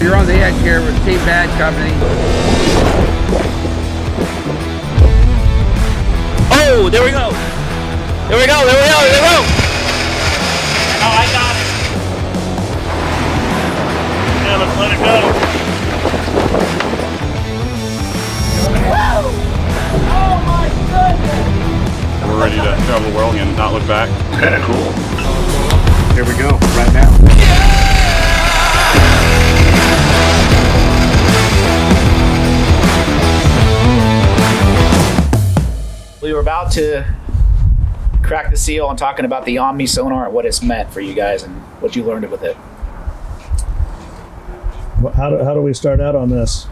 You're on the edge here with Team Bad Company. Oh, there we go. There we go, there we go, there we go. Oh, I got it. Yeah, let's let it go. Oh my goodness! We're ready to travel the world and not look back. Kind of cool. Here we go, right now. We were about to crack the seal on talking about the Omni sonar and what it's meant for you guys and what you learned with it. How do we start out on this?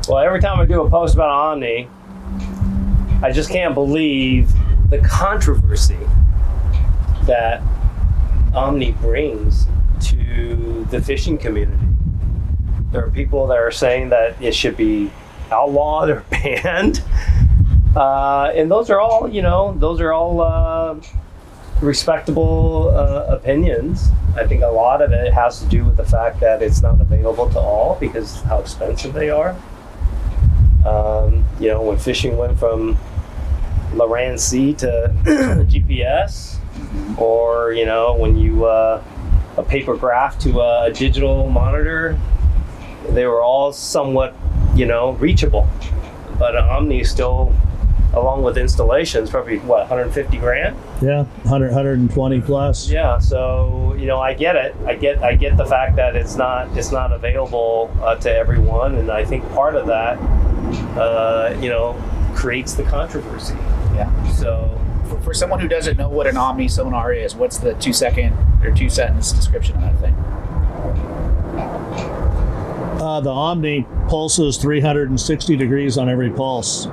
Well, every time I do a post about Omni, I just can't believe the controversy that Omni brings to the fishing community. There are people that are saying that it should be outlawed or banned. And those are all, respectable opinions. I think a lot of it has to do with the fact that it's not available to all because of how expensive they are. When fishing went from Loran C to GPS, or when you a paper graph to a digital monitor, they were all somewhat reachable. But Omni still, along with installations, probably what, 150 grand? Yeah, 120 plus. Yeah, so I get it. I get the fact that it's not available to everyone, and I think part of that creates the controversy. Yeah. So for someone who doesn't know what an Omni sonar is, what's the 2-sentence description of that thing? The Omni pulses 360 degrees on every pulse.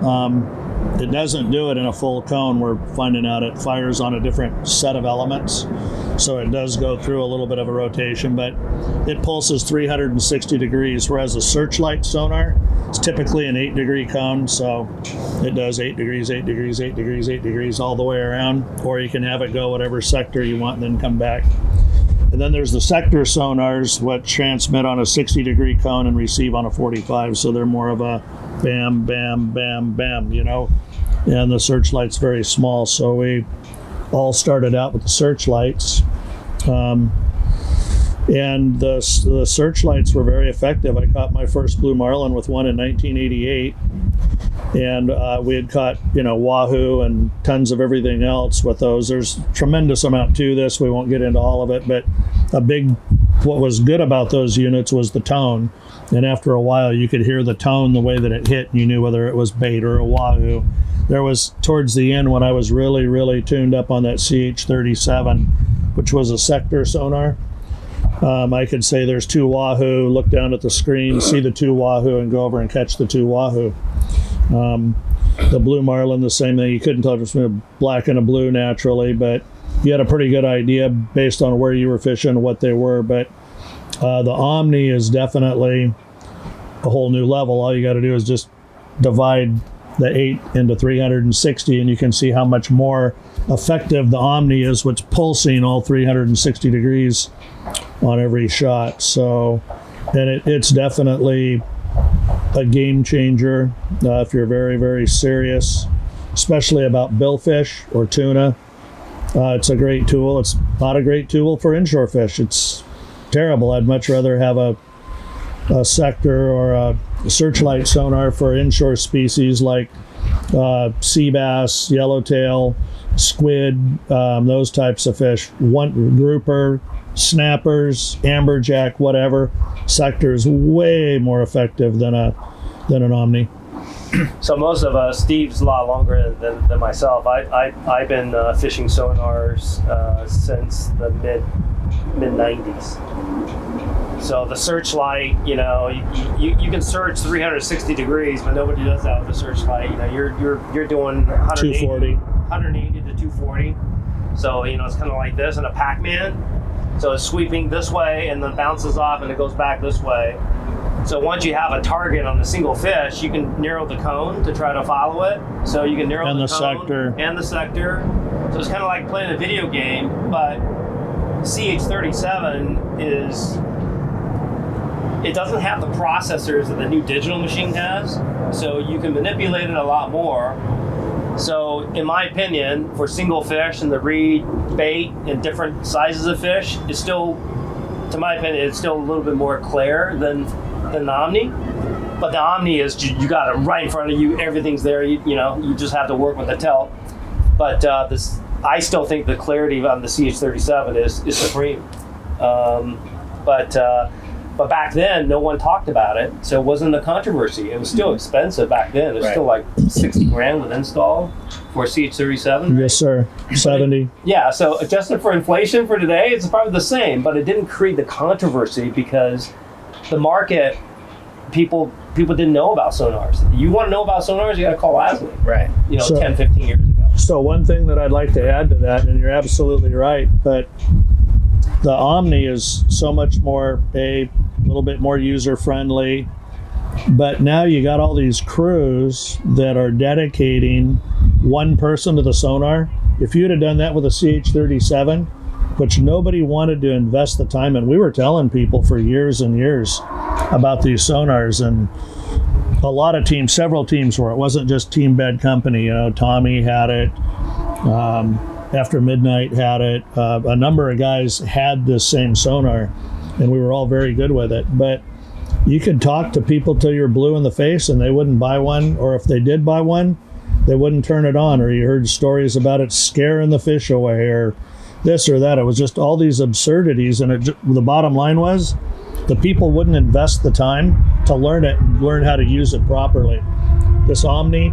It doesn't do it in a full cone. We're finding out it fires on a different set of elements. So it does go through a little bit of a rotation, but it pulses 360 degrees, whereas a Searchlight sonar is typically an 8-degree cone. So it does 8 degrees, 8 degrees, 8 degrees, 8 degrees all the way around, or you can have it go whatever sector you want and then come back. And then there's the sector sonars, what transmit on a 60-degree cone and receive on a 45. So they're more of a bam, bam, bam, bam, And the Searchlight's very small. So we all started out with the Searchlights. And the Searchlights were very effective. I caught my first blue marlin with one in 1988. And we had caught, wahoo and tons of everything else with those. There's tremendous amount to this. We won't get into all of it, but what was good about those units was the tone. And after a while, you could hear the tone, the way that it hit, and you knew whether it was bait or a wahoo. There was, towards the end, when I was really, really tuned up on that CH37, which was a sector sonar, I could say there's 2 wahoo, look down at the screen, see the 2 wahoo, and go over and catch the 2 wahoo. The blue marlin, the same thing. You couldn't tell between a black and a blue naturally, but you had a pretty good idea based on where you were fishing, what they were. But the Omni is definitely a whole new level. All you got to do is just divide the 8 into 360, and you can see how much more effective the Omni is, which pulsing all 360 degrees on every shot. So, and it's definitely a game changer if you're very, very serious, especially about billfish or tuna. It's a great tool. It's not a great tool for inshore fish. It's terrible. I'd much rather have a sector or a Searchlight sonar for inshore species like sea bass, yellowtail, squid, those types of fish. One grouper, snappers, amberjack, whatever. Sector is way more effective than an Omni. So most of us, Steve's a lot longer than myself. I've been fishing sonars since the mid 90s. So the Searchlight, you can search 360 degrees, but nobody does that with a Searchlight. You're doing 180 to 240. So it's kind of like this in a Pac-Man. So it's sweeping this way and then bounces off and it goes back this way. So once you have a target on a single fish, you can narrow the cone to try to follow it. So you can narrow the cone sector. And the sector. So it's kind of like playing a video game, but CH37 it doesn't have the processors that the new digital machine has, so you can manipulate it a lot more. So, in my opinion, for single fish and the reed, bait, and different sizes of fish, it's still, to my opinion, it's still a little bit more clear than the Omni. But the Omni is, you got it right in front of you, everything's there, you just have to work with the tilt. But I still think the clarity on the CH37 is supreme. But back then, no one talked about it, so it wasn't a controversy. It was still expensive back then. It was still like 60 grand with install for a CH37. Yes, sir. 70. Yeah, so adjusted for inflation for today, it's probably the same, but it didn't create the controversy because the market, people didn't know about sonars. You want to know about sonars, you got to call Lassley. Right. 10, 15 years ago. So one thing that I'd like to add to that, and you're absolutely right, but the Omni is so much more a little bit more user friendly, but now you got all these crews that are dedicating one person to the sonar. If you'd have done that with a CH37, which nobody wanted to invest the time in, we were telling people for years and years about these sonars, and a lot of teams, several teams were. It wasn't just Team Bad Company. Tommy had it. After Midnight had it. A number of guys had this same sonar, and we were all very good with it. But you could talk to people till you're blue in the face, and they wouldn't buy one. Or if they did buy one, they wouldn't turn it on. Or you heard stories about it scaring the fish away, or this or that. It was just all these absurdities, and the bottom line was, the people wouldn't invest the time to learn it and learn how to use it properly. This Omni,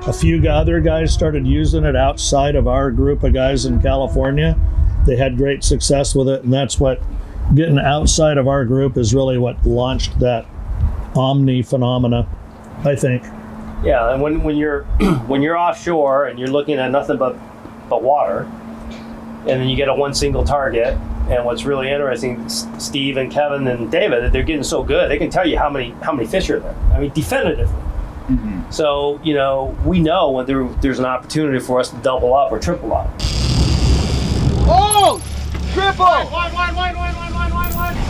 a few other guys started using it outside of our group of guys in California. They had great success with it, and that's what, getting outside of our group is really what launched that Omni phenomena, I think. Yeah, and when you're when you're offshore and you're looking at nothing but water, and then you get a one single target, and what's really interesting, Steve and Kevin and David, they're getting so good, they can tell you how many fish are there. I mean, definitively. Mm-hmm. So, we know when there's an opportunity for us to double up or triple up. Oh! Triple!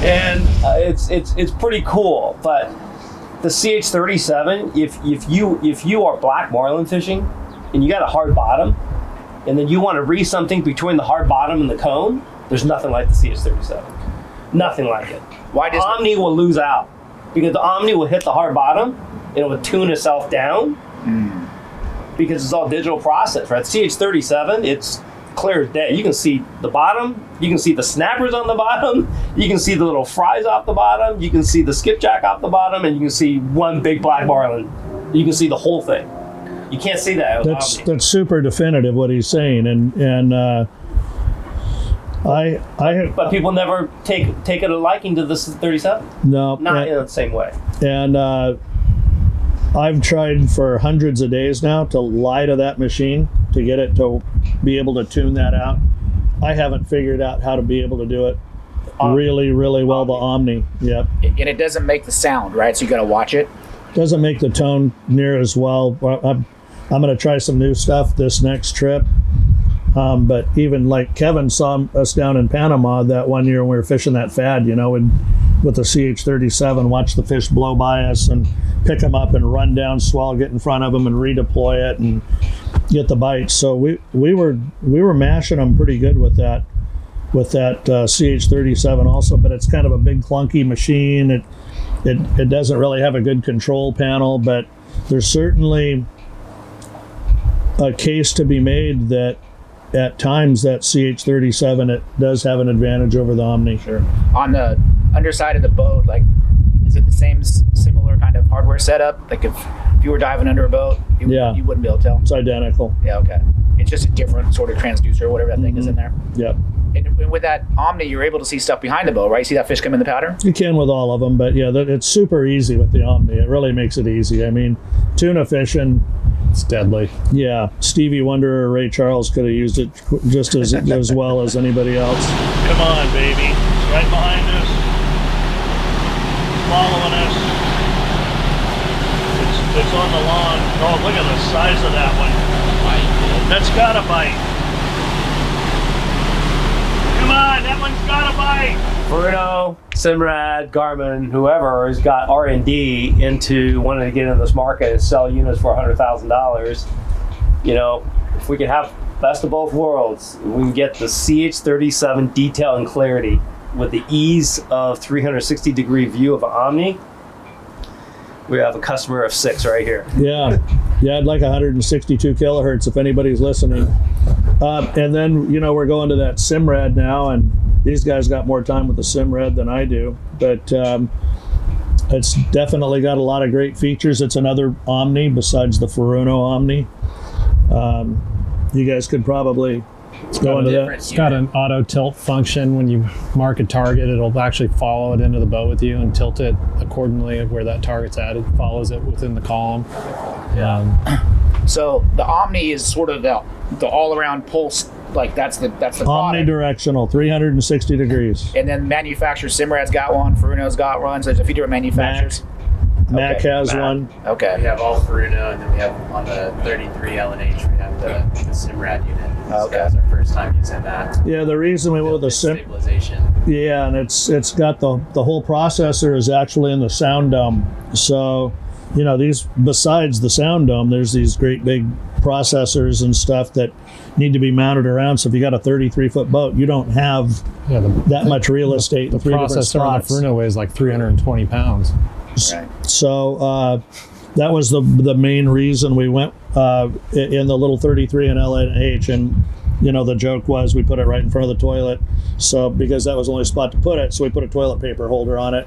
And it's pretty cool. But the CH37, if you are black marlin fishing and you got a hard bottom, and then you want to read something between the hard bottom and the cone, there's nothing like the CH37. Nothing like it. Why does Omni will lose out because the Omni will hit the hard bottom. It will tune itself down because it's all digital process, right? CH37, it's clear as day. You can see the bottom, you can see the snappers on the bottom, you can see the little fries off the bottom, you can see the skipjack off the bottom, and you can see one big black marlin. You can see the whole thing. You can't see that. That's super definitive what he's saying, and but people never take a liking to this 37. No, not in the same way. And I've tried for hundreds of days now to lie to that machine to get it to be able to tune that out. I haven't figured out how to be able to do it really, really well. The Omni, yep. And it doesn't make the sound, right? So you got to watch it. Doesn't make the tone near as well. I'm going to try some new stuff this next trip. But even like Kevin saw us down in Panama that one year when we were fishing that fad, with the CH37, watch the fish blow by us and pick them up and run down swell, get in front of them and redeploy it and get the bites. So we were mashing them pretty good with that CH37 also, but it's kind of a big clunky machine. It doesn't really have a good control panel, but there's certainly a case to be made that at times that CH37, it does have an advantage over the Omni. Sure. On the underside of the boat, like, is it the similar kind of hardware setup? Like if you were diving under a boat, you wouldn't be able to tell? It's identical. Yeah, okay. It's just a different sort of transducer or whatever that thing is in there. Yep. And with that Omni, you're able to see stuff behind the boat, right? See that fish come in the pattern? You can with all of them, but yeah, it's super easy with the Omni. It really makes it easy. I mean, tuna fishing, it's deadly. Yeah, Stevie Wonder or Ray Charles could have used it just as well as anybody else. Come on, baby. It's right behind us. Following us. It's on the lawn. Oh, look at the size of that one. That's got a bite. Come on, that one's got a bite. Furuno, Simrad, Garmin, whoever has got R&D into wanting to get into this market and sell units for $100,000. You know, if we can have best of both worlds, we can get the CH37 detail and clarity with the ease of 360-degree view of an Omni. We have a customer of 6 right here. Yeah, I'd like 162 kilohertz if anybody's listening. And then, you know, we're going to that Simrad now, and these guys got more time with the Simrad than I do. But it's definitely got a lot of great features. It's another Omni besides the Furuno Omni. You guys could probably go into that. It's got an auto tilt function. When you mark a target, it'll actually follow it into the boat with you and tilt it accordingly where that target's at. It follows it within the column. So the Omni is sort of the all-around pulse. Like that's the Omnidirectional, 360 degrees. And then manufacturers, Simrad's got one, Furuno's got one. So there's a few different manufacturers. Mac has one. Okay. We have all Furuno, and then we have on the 33 LNH, we have the Simrad unit. So that was our first time using that. Yeah, the reason we went with the stabilization. Yeah, and it's got the whole processor is actually in the sound dome. So, you know, these besides the sound dome, there's these great big processors and stuff that need to be mounted around. So if you got a 33-foot boat, you don't have that much real estate. The processor on the Furuno weighs like 320 pounds. Right. So that was the main reason we went in the little 33 and LNH. And, you know, the joke was we put it right in front of the toilet. So because that was the only spot to put it, so we put a toilet paper holder on it.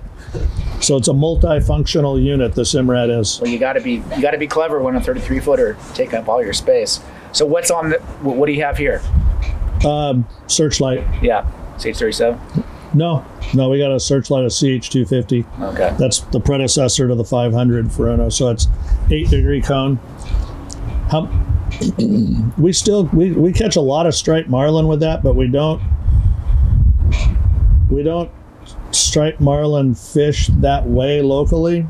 So it's a multifunctional unit, the Simrad is. Well, you got to be clever when a 33-footer taking up all your space. So what's on the? What do you have here? Searchlight. Yeah, CH37. No, we got a Searchlight, a CH250. Okay. That's the predecessor to the 500 Furuno. So it's 8-degree cone. We catch a lot of striped marlin with that, but we don't striped marlin fish that way locally.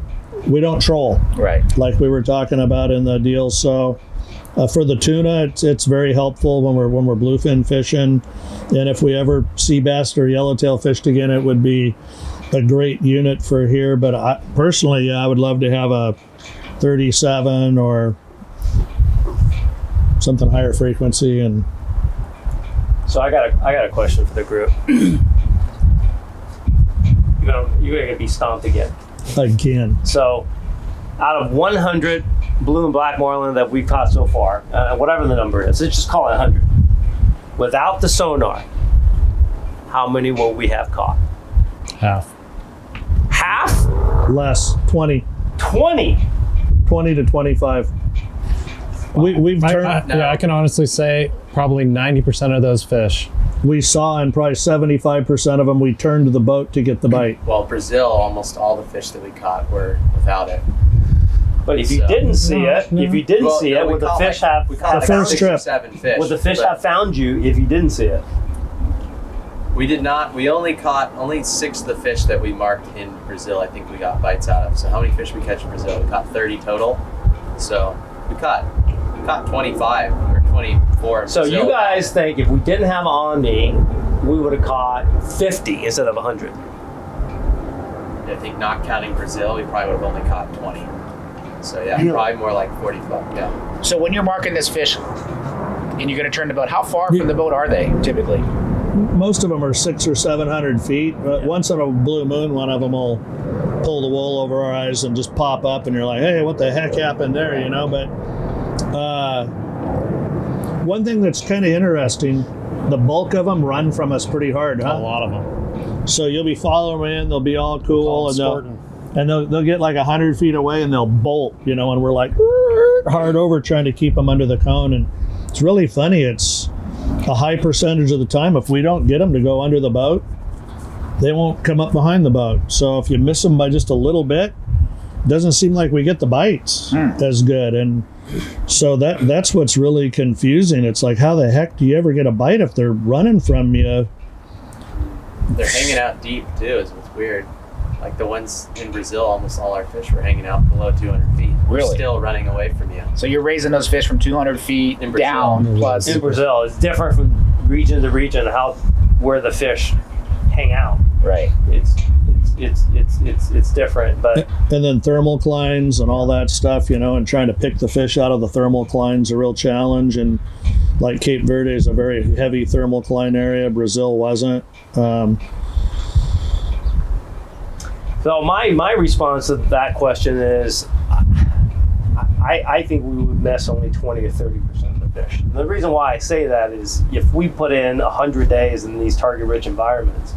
We don't troll, right? Like we were talking about in the deal. So for the tuna, it's very helpful when we're bluefin fishing, and if we ever sea bass or yellowtail fished again, it would be a great unit for here. But I would love to have a 37 or something higher frequency. And so I got a question for the group. You're gonna be stomped again. So out of 100 blue and black marlin that we've caught so far, whatever the number is, let's just call it 100. Without the sonar, how many will we have caught? Half. Less. 20 to 25. We've turned. I can honestly say probably 90% of those fish we saw, and probably 75% of them we turned to the boat to get the bite. Well, Brazil, almost all the fish that we caught were without it. But if you didn't see it, would the fish have the first trip? 7 fish. Would the fish have found you if you didn't see it? We did not. We only caught 6 of the fish that we marked in Brazil. I think we got bites out of. So how many fish we catch in Brazil? We caught 30 total. So we caught 25 or 24. So you guys think if we didn't have Omni, we would have caught 50 instead of 100? I think not counting Brazil, we probably would have only caught 20. So yeah, probably more like 45. Yeah. So when you're marking this fish, and you're going to turn the boat, how far from the boat are they typically? Most of them are 600 or 700 feet. Once in a blue moon, one of them will pull the wool over our eyes and just pop up, and you're like, "Hey, what the heck happened there?" You know. But one thing that's kind of interesting, the bulk of them run from us pretty hard, huh? A lot of them. So you'll be following them in, they'll be all cool, and they'll get like 100 feet away and they'll bolt, you know, and we're like hard over trying to keep them under the cone. And it's really funny. It's a high percentage of the time, if we don't get them to go under the boat, they won't come up behind the boat. So if you miss them by just a little bit, it doesn't seem like we get the bites as good. And so that's what's really confusing. It's like, how the heck do you ever get a bite if they're running from you? They're hanging out deep too, is what's weird. Like the ones in Brazil, almost all our fish were hanging out below 200 feet. We're still running away from you. So you're raising those fish from 200 feet in down. In Brazil, it's different from region to region where the fish hang out. Right. It's different, but And then thermoclines and all that stuff, and trying to pick the fish out of the thermocline's a real challenge. And like Cape Verde is a very heavy thermocline area. Brazil wasn't. so my response to that question is, I think we would miss only 20 or 30% of the fish. And the reason why I say that is if we put in 100 days in these target-rich environments,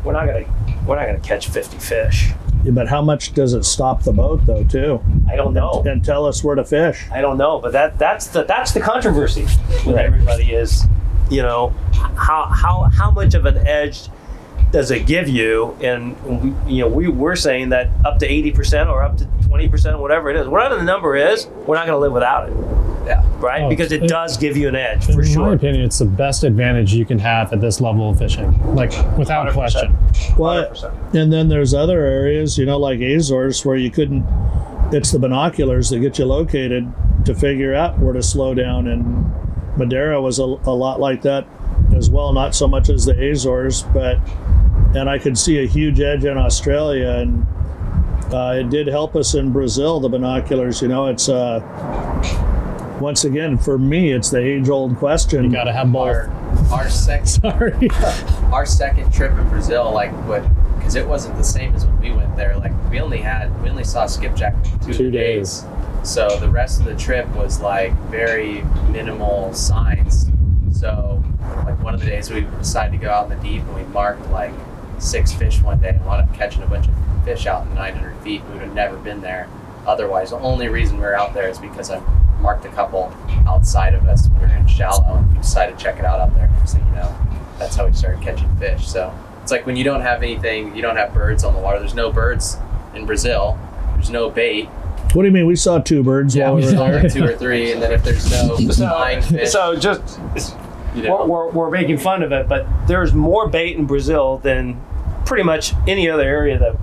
we're not gonna catch 50 fish. Yeah, but how much does it stop the boat though, too? I don't know. And tell us where to fish. I don't know, but that's the controversy with everybody is, how much of an edge does it give you? And we're saying that up to 80% or up to 20%, whatever it is, whatever the number is, we're not going to live without it. Yeah. Right? Oh, because it does give you an edge for In my sure. opinion, it's the best advantage you can have at this level of fishing, like without 100%. question. Well, 100%. and then there's other areas, like Azores, where you couldn't. It's the binoculars that get you located to figure out where to slow down. And Madeira was a lot like that as well. Not so much as the Azores, and I could see a huge edge in Australia, and it did help us in Brazil. The binoculars, it's once again for me, it's the age-old question. You got to have both. Our second Sorry. our second trip in Brazil, because it wasn't the same as when we went there. Like we only saw skipjack 2 days. So the rest of the trip was like very minimal signs. So like one of the days we decided to go out in the deep and we marked like 6 fish one day and wound up catching a bunch of fish out in 900 feet. We would have never been there otherwise. The only reason we were out there is because I marked a couple outside of us when we were in shallow and we decided to check it out there. So that's how we started catching fish. So it's like when you don't have anything, you don't have birds on the water. There's no birds in Brazil. There's no bait. What do you mean? We saw 2 birds Yeah, while we we were saw there. like 2 or 3, and then if there's no flying fish, So just you know, we're making fun of it, but there's more bait in Brazil than pretty much any other area that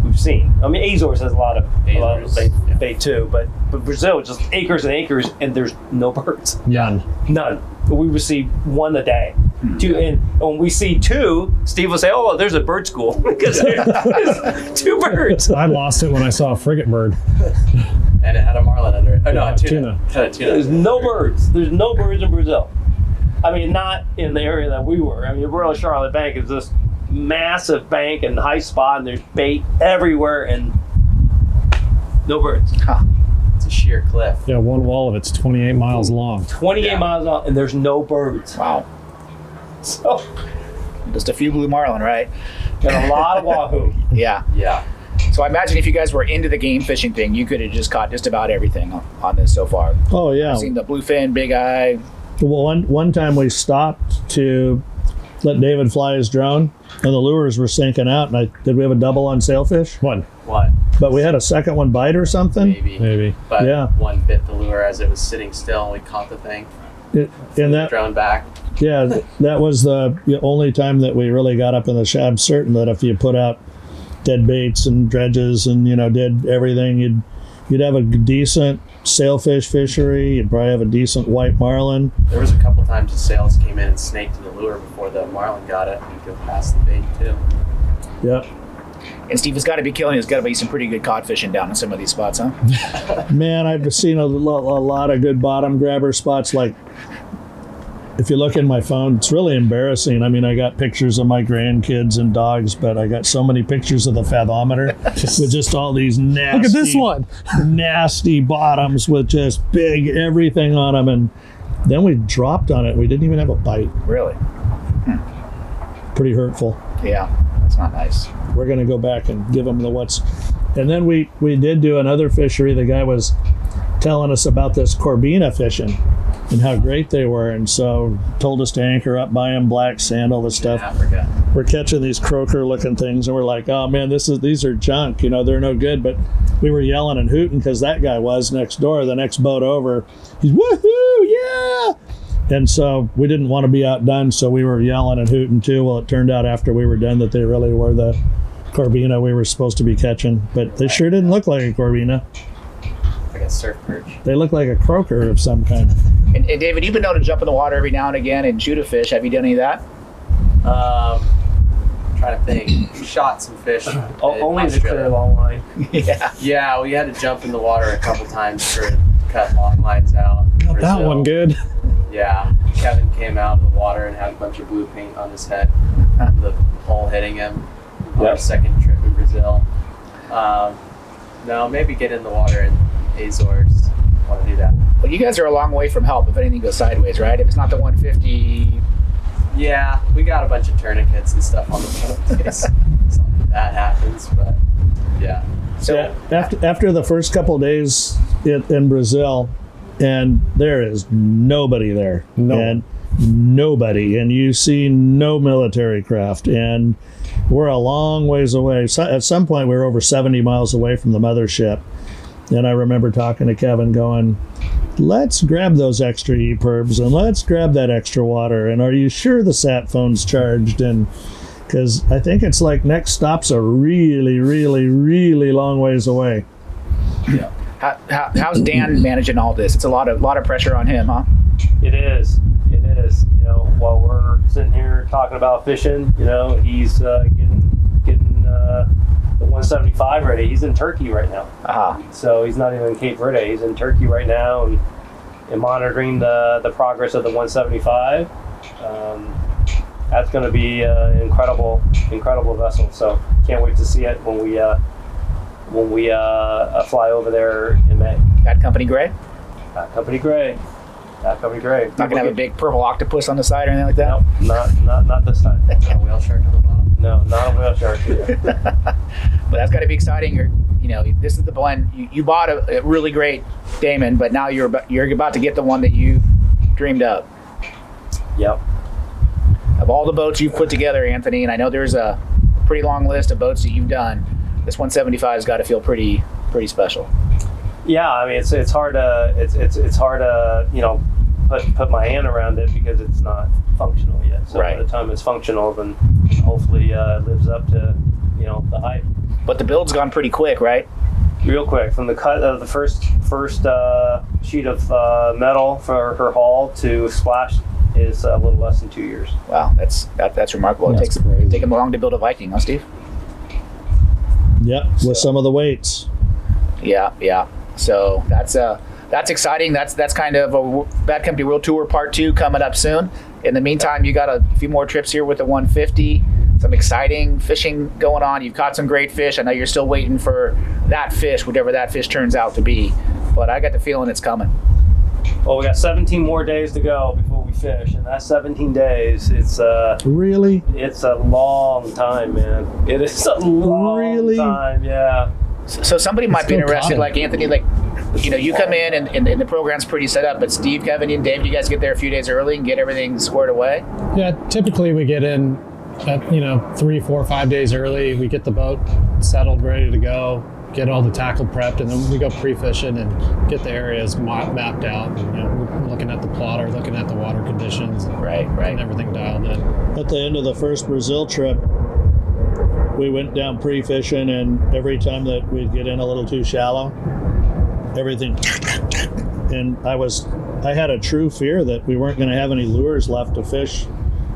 we've seen. I mean, Azores has a lot of bait too, but Brazil just acres and acres, and there's no birds. None. None. We would see 1 a day. 2, and when we see 2, Steve will say, "Oh, there's a bird school," because there's 2 birds. I lost it when I saw a frigate bird. and it had a marlin under it. Oh no, Yeah, a tuna. tuna. It had a tuna. There's no birds. There's no birds in Brazil. I mean, not in the area that we were. I mean, Royal Charlotte Bank is this massive bank and high spot, and there's bait everywhere, and no birds. It's a sheer cliff. Yeah, one wall of it's 28 miles long. 28 miles out, and there's no birds. Wow. So, Just a few blue marlin, right? and a lot of wahoo. Yeah. Yeah. So I imagine if you guys were into the game fishing thing, you could have just caught just about everything on this so far. Oh yeah. I've seen the bluefin, big eye. Well, one time we stopped to let David fly his drone, and the lures were sinking out. And did we have a double on sailfish? One, What? But we had a second one bite or something. maybe. But Yeah. one bit the lure as it was sitting still, and we caught the thing. And that, Drone back. yeah, that was the only time that we really got up in the shad. I'm certain that if you put out dead baits and dredges and did everything, you'd have a decent sailfish fishery. You'd probably have a decent white marlin. There was a couple times the sails came in and snaked to the lure before the marlin got it, and go past the bait too. Yep. And Steve has got to be killing. There's got to be some pretty good cod fishing down in some of these spots, huh? Man, I've seen a lot of good bottom grabber spots. Like, if you look in my phone, it's really embarrassing. I mean, I got pictures of my grandkids and dogs, but I got so many pictures of the fathometer with just all these nasty, Look at this one. nasty bottoms with just big everything on them. And then we dropped on it. We didn't even have a bite. Really? Pretty hurtful. Yeah. That's not nice. We're going to go back and give them the what's. And then we did do another fishery. The guy was telling us about this corbina fishing and how great they were, and so told us to anchor up by him, black sand, all this In stuff. Africa. We're catching these croaker looking things, and we're like, oh man, these are junk, they're no good. But we were yelling and hooting because that guy was next door, the next boat over. He's woohoo, yeah! And so we didn't want to be outdone, so we were yelling and hooting too. Well, it turned out after we were done that they really were the corbina we were supposed to be catching, but they sure didn't look like a corbina. Like a surf perch. They look like a croaker of some kind. And David, you've been known to jump in the water every now and again and shoot a fish. Have you done any of that? trying to think. We shot some fish. Only the clear long line. Yeah. Yeah, we had to jump in the water a couple times to cut long lines out. Not that Brazil. one good. Yeah, Kevin came out of the water and had a bunch of blue paint on his head. The pole hitting him on our second trip in Brazil. No, maybe get in the water in Azores. Want to do that. Well, you guys are a long way from help if anything goes sideways, right? If it's not the 150. Yeah, we got a bunch of tourniquets and stuff on the boat in case something bad happens, but yeah. So Yeah, after the first couple days in Brazil, and there is nobody there, and nobody, and you see no military craft, and we're a long ways away. So at some point, we were over 70 miles away from the mothership, and I remember talking to Kevin, going, "Let's grab those extra EPIRBs and let's grab that extra water. And are you sure the sat phone's charged?" And because I think it's like next stop's a really, really, really long ways away. yeah. How's Dan managing all this? It's a lot of pressure on him, huh? It is. You know, while we're sitting here talking about fishing, you know, he's getting the 175 ready. He's in Turkey right now. So he's not even in Cape Verde. He's in Turkey right now and monitoring the progress of the 175. That's going to be an incredible vessel. So can't wait to see it when we fly over there in May. That company gray? That company gray. Not gonna have a big purple octopus on the side or anything like that? No, not this time. Not a whale shark on the bottom. No, not a whale shark either. But that's got to be exciting. This is the blend. You bought a really great Damon, but now you're about to get the one that you dreamed up. Yep. Of all the boats you've put together, Anthony, and I know there's a pretty long list of boats that you've done, this 175 has got to feel pretty special. Yeah, I mean it's hard to put my hand around it because it's not functional yet. So by the time it's functional, then hopefully it lives up to the hype. But the build's gone pretty quick, right? Real quick, from the cut of the first sheet of metal for her hull to splash is a little less than 2 years. Wow, that's remarkable. That's it takes them long to build a Viking, huh, Steve? Yep, with some of the weights. Yeah. So that's exciting. That's kind of a Bad Company World Tour Part 2 coming up soon. In the meantime, you got a few more trips here with the 150. Some exciting fishing going on. You've caught some great fish. I know you're still waiting for that fish, whatever that fish turns out to be. But I got the feeling it's coming. Well, we got 17 more days to go before we fish, and that 17 days, it's Really? it's a long time, man. It is a long time, yeah. So somebody might be still interested, caught like Anthony, you come in and the program's pretty set up, but Steve, Kevin, and Dave, you guys get there a few days early and get everything squared away? Yeah, typically we get in at 3, 4, 5 days early. We get the boat settled, ready to go, get all the tackle prepped, and then we go pre-fishing and get the areas mapped out. And, we're looking at the plotter, looking at the water conditions, Right. and everything dialed in. At the end of the first Brazil trip, we went down pre-fishing, and every time that we'd get in a little too shallow, everything, and I had a true fear that we weren't going to have any lures left to fish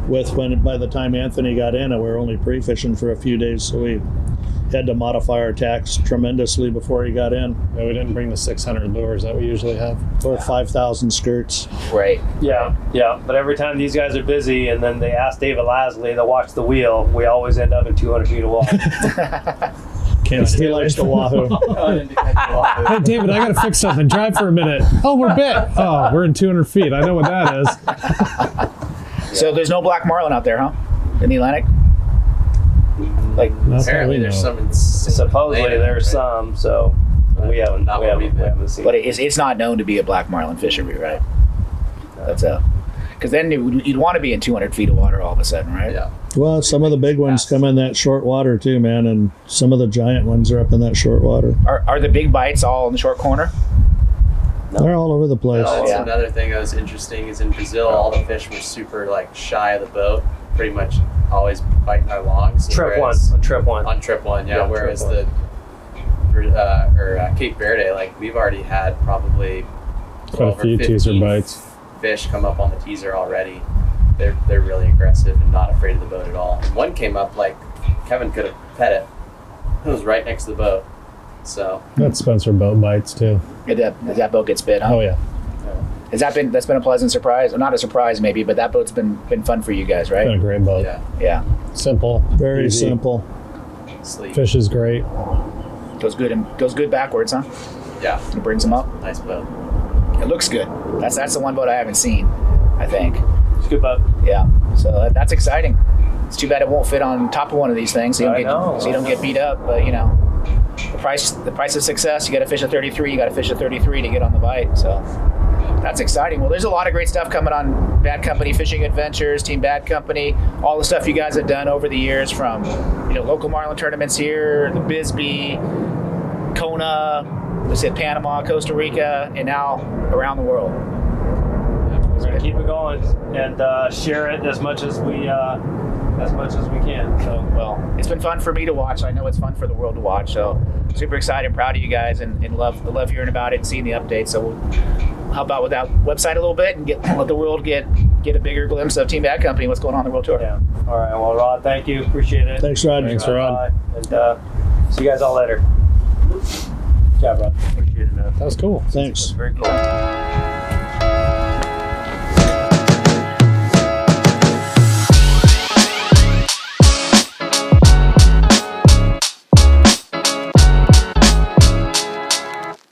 with by the time Anthony got in, and we were only pre-fishing for a few days, so we had to modify our tacks tremendously before he got in. Yeah, we didn't bring the 600 lures that we usually have. Or 5,000 skirts. Right. Yeah. But every time these guys are busy and then they ask David Lassley to watch the wheel, we always end up in 200 feet of water. He likes the wahoo. Hey, David, I got to fix something. Drive for a minute. Oh, we're bit. Oh, we're in 200 feet. I know what that is. So there's no black marlin out there, huh? In the Atlantic? Apparently there's some. Supposedly there's some, so we haven't seen. But it's not known to be a black marlin fishery, right? That's because then you'd want to be in 200 feet of water all of a sudden, right? Yeah. Well, some of the big ones come in that short water too, man, and some of the giant ones are up in that short water. Are the big bites all in the short corner? They're all over the place. That's another thing that was interesting is in Brazil, all the fish were super shy of the boat, pretty much always biting our longs. On trip one, yeah. Whereas the Cape Verde, we've already had probably Quite a few teaser bites. Fish come up on the teaser already. They're really aggressive and not afraid of the boat at all. And one came up Kevin could have pet it. It was right next to the boat. So That's Spencer boat bites too. Did that boat get spit, huh? Oh yeah, That's been a pleasant surprise? Or not a surprise maybe, but that boat's been fun for you guys, been a right? great boat. yeah, Yeah. Simple, Very easy. simple. sleep. Fish is great. Goes good backwards, huh? Yeah, It brings them up. nice boat. It looks good. That's the one boat I haven't seen, I think. It's a good boat. Yeah. So that's exciting. It's too bad it won't fit on top of one of these things, so I know. you don't get beat up. But you know, the price of success. You got to fish a 33. You got to fish a 33 to get on the bite. So that's exciting. Well, there's a lot of great stuff coming on Bad Company Fishing Adventures, Team Bad Company, all the stuff you guys have done over the years, from local marlin tournaments here, the Bisbee, Kona, let's say Panama, Costa Rica, and now around the world. We're gonna keep it going and share it as much as we can. So Well, it's been fun for me to watch. I know it's fun for the world to watch. So super excited, proud of you guys, and love hearing about it and seeing the updates. So we'll help out with that website a little bit and let the world get a bigger glimpse of Team Bad Company and what's going on in the World Tour. yeah. All right. Well, Rod, thank you. Appreciate it. Thanks, Rod. Thanks, Rod. And see you guys all later. Good job, Rod. Appreciate it, man. That was cool. Thanks. Very cool.